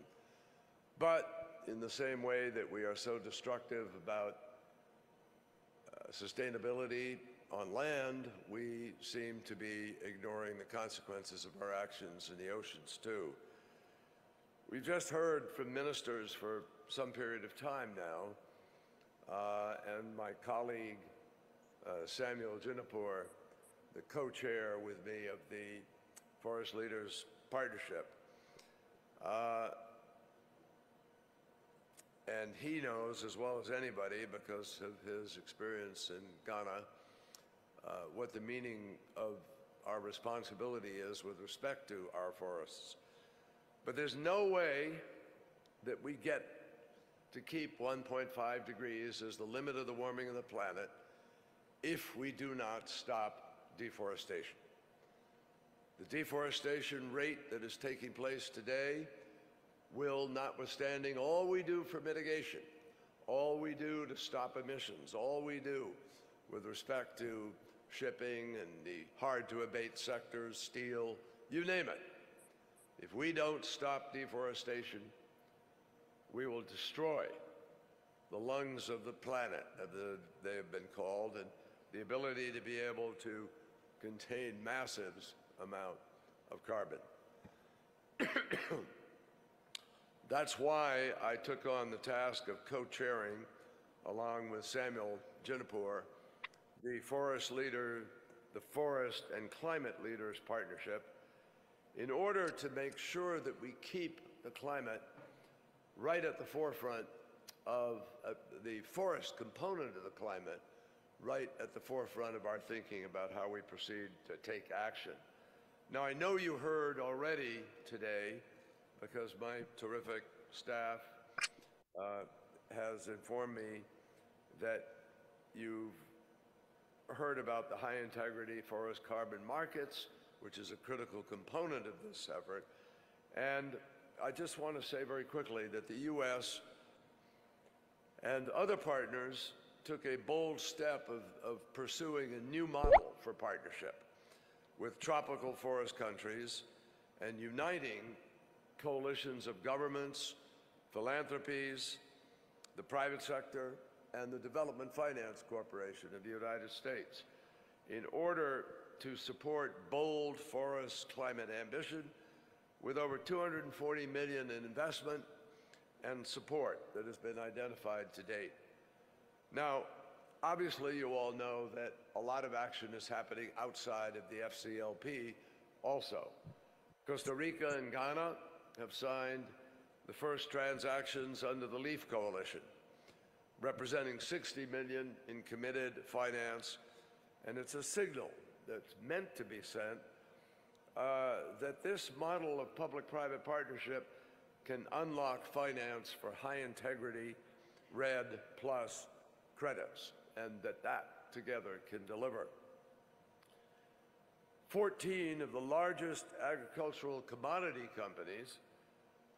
But in the same way that we are so destructive about sustainability on land, we seem to be ignoring the consequences of our actions in the oceans too. We've just heard from ministers for some period of time now, and my colleague Samuel Jinapur, the co-chair with me of the Forest Leaders Partnership, and he knows as well as anybody, because of his experience in Ghana, what the meaning of our responsibility is with respect to our forests. But there's no way that we get to keep 1.5 degrees as the limit of the warming of the planet if we do not stop deforestation. The deforestation rate that is taking place today will, notwithstanding all we do for mitigation, all we do to stop emissions, all we do with respect to shipping and the hard-to-abate sectors, steel, you name it. If we don't stop deforestation, we will destroy the lungs of the planet, they have been called, and the ability to be able to contain massive amount of carbon. That's why I took on the task of co-chairing along with Samuel Jinapur, the Forest and Climate Leaders Partnership, in order to make sure that we keep the climate right at the forefront of the forest component of the climate, right at the forefront of our thinking about how we proceed to take action. Now, I know you heard already today, because my terrific staff has informed me that you've heard about the high integrity forest carbon markets, which is a critical component of this effort. And I just want to say very quickly that the U.S. and other partners took a bold step of pursuing a new model for partnership with tropical forest countries and uniting coalitions of governments, philanthropies, the private sector, and the Development Finance Corporation of the United States in order to support bold forest climate ambition with over $240 million in investment and support that has been identified to date. Now, obviously, you all know that a lot of action is happening outside of the FCLP also. Costa Rica and Ghana have signed the first transactions under the LEAF Coalition, representing $60 million in committed finance, and it's a signal that's meant to be sent that this model of public-private partnership can unlock finance for high-integrity RED plus credits, and that together can deliver. 14 of the largest agricultural commodity companies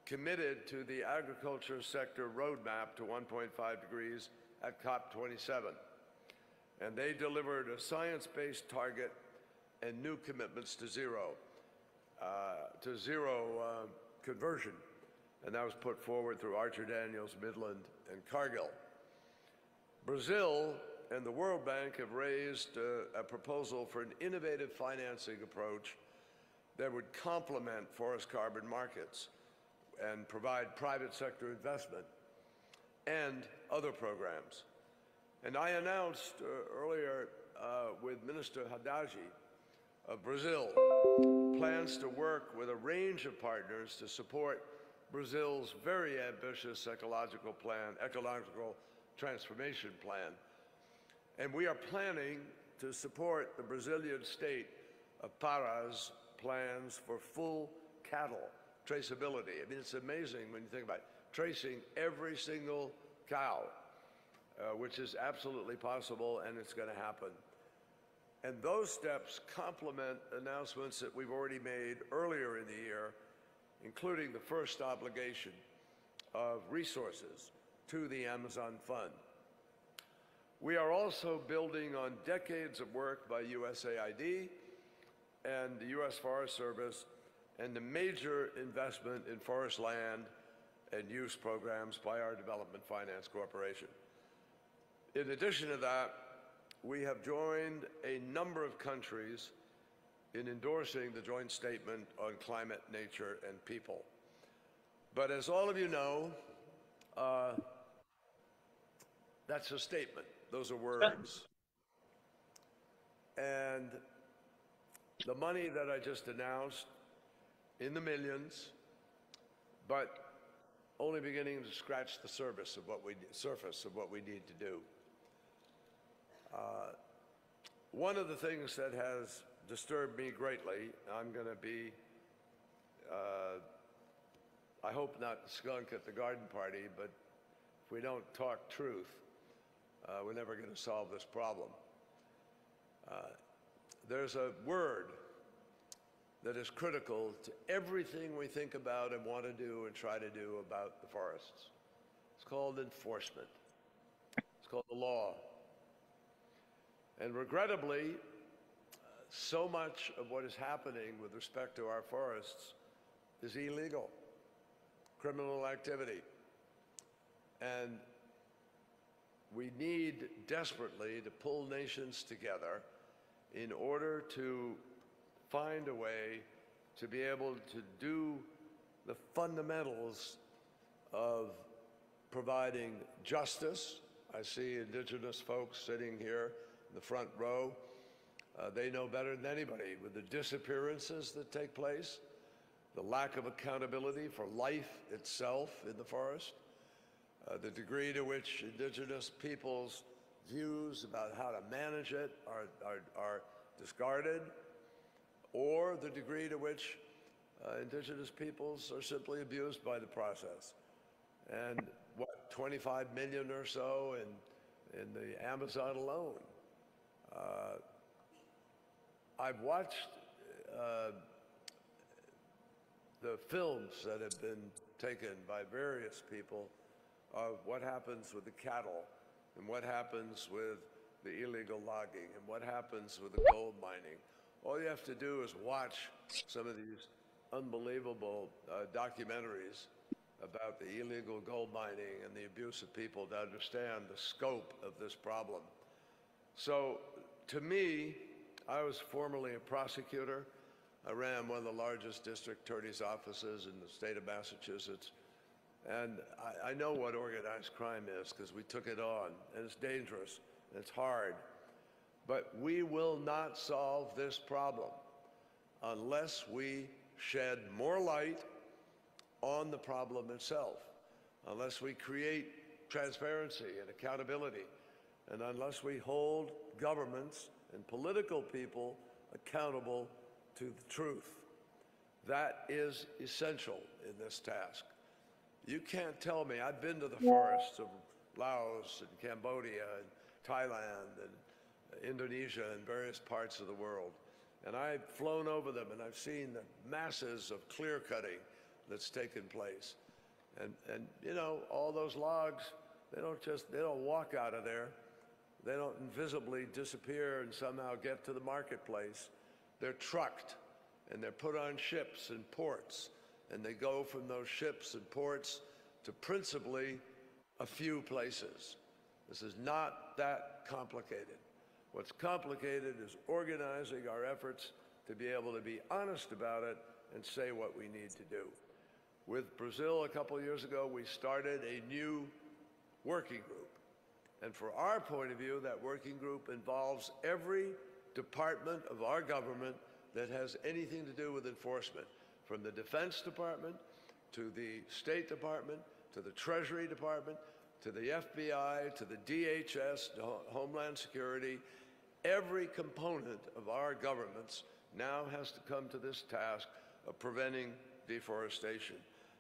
committed to the agriculture sector roadmap to 1.5 degrees at COP27. And they delivered a science-based target and new commitments to zero conversion. And that was put forward through Archer Daniels, Midland, and Cargill. Brazil and the World Bank have raised a proposal for an innovative financing approach that would complement forest carbon markets and provide private sector investment and other programs. And I announced earlier with Minister Haddadi of Brazil plans to work with a range of partners to support Brazil's very ambitious ecological transformation plan. And we are planning to support the Brazilian state of Parás plans for full cattle traceability. I mean, it's amazing when you think about it, tracing every single cow, which is absolutely possible, and it's going to happen. And those steps complement announcements that we've already made earlier in the year, including the first obligation of resources to the Amazon Fund. We are also building on decades of work by USAID and the U.S. Forest Service and the major investment in forest land and use programs by our Development Finance Corporation. In addition to that, we have joined a number of countries in endorsing the joint statement on climate, nature, and people. But as all of you know, that's a statement. Those are words. And the money that I just announced, in the millions, but only beginning to scratch the surface of what we need to do. One of the things that has disturbed me greatly, I'm going to be, I hope not the skunk at the garden party, but if we don't talk truth, we're never going to solve this problem. There's a word that is critical to everything we think about and want to do and try to do about the forests. It's called enforcement. It's called the law. And regrettably, so much of what is happening with respect to our forests is illegal, criminal activity. And we need desperately to pull nations together in order to find a way to be able to do the fundamentals of providing justice I see indigenous folks sitting here in the front row. They know better than anybody with the disappearances that take place, the lack of accountability for life itself in the forest, the degree to which indigenous peoples' views about how to manage it are discarded, or the degree to which indigenous peoples are simply abused by the process. And what, 25 million or so in the Amazon alone. I've watched the films that have been taken by various people of what happens with the cattle and what happens with the illegal logging and what happens with the gold mining. All you have to do is watch some of these unbelievable documentaries about the illegal gold mining and the abuse of people to understand the scope of this problem. So to me, I was formerly a prosecutor. I ran one of the largest district attorney's offices in the state of Massachusetts. And I know what organized crime is because we took it on, and it's dangerous, and it's hard. But we will not solve this problem unless we shed more light on the problem itself, unless we create transparency and accountability, and unless we hold governments and political people accountable to the truth. That is essential in this task. You can't tell me, I've been to the forests of Laos and Cambodia and Thailand and Indonesia and various parts of the world, and I've flown over them and I've seen the masses of clear cutting that's taken place. And you know, all those logs, they don't walk out of there. They don't invisibly disappear and somehow get to the marketplace. They're trucked and they're put on ships and ports, and they go from those ships and ports to principally a few places. This is not that complicated. What's complicated is organizing our efforts to be able to be honest about it and say what we need to do. With Brazil a couple of years ago, we started a new working group. And for our point of view, that working group involves every department of our government that has anything to do with enforcement, from the Defense Department to the State Department to the Treasury Department to the FBI to the DHS, to Homeland Security. Every component of our governments now has to come to this task of preventing deforestation.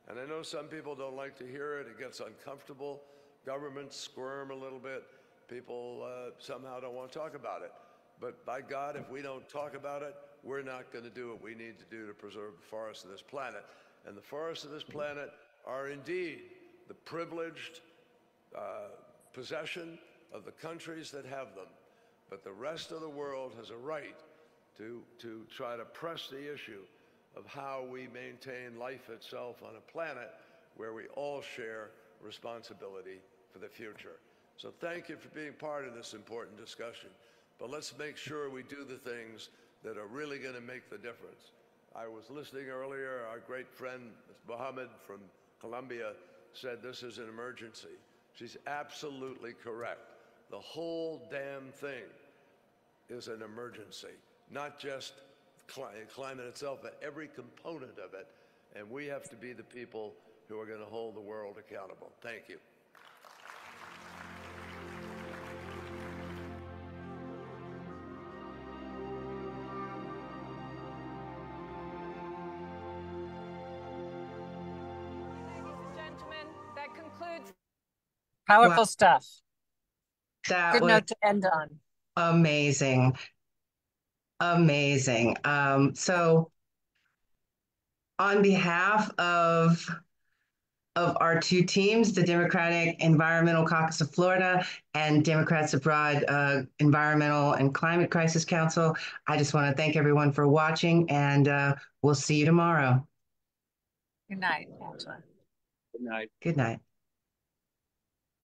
And I know some people don't like to hear it. It gets uncomfortable. Governments squirm a little bit. People somehow don't want to talk about it. But by God, if we don't talk about it, we're not going to do what we need to do to preserve the forests of this planet. And the forests of this planet are indeed the privileged possession of the countries that have them. But the rest of the world has a right to try to press the issue of how we maintain life itself on a planet where we all share responsibility for the future. So thank you for being part of this important discussion. But let's make sure we do the things that are really going to make the difference. I was listening earlier, our great friend Mohammed from Colombia said this is an emergency. She's absolutely correct. The whole damn thing is an emergency, not just climate itself, but every component of it. And we have to be the people who are going to hold the world accountable. Thank you. That concludes. Powerful stuff. That Good was note to end on. amazing. Amazing. So on behalf of our two teams, the Democratic Environmental Caucus of Florida and Democrats Abroad Environmental and Climate Crisis Council, I just want to thank everyone for watching, and we'll see you tomorrow. Good night, Angela. Good night. Good night.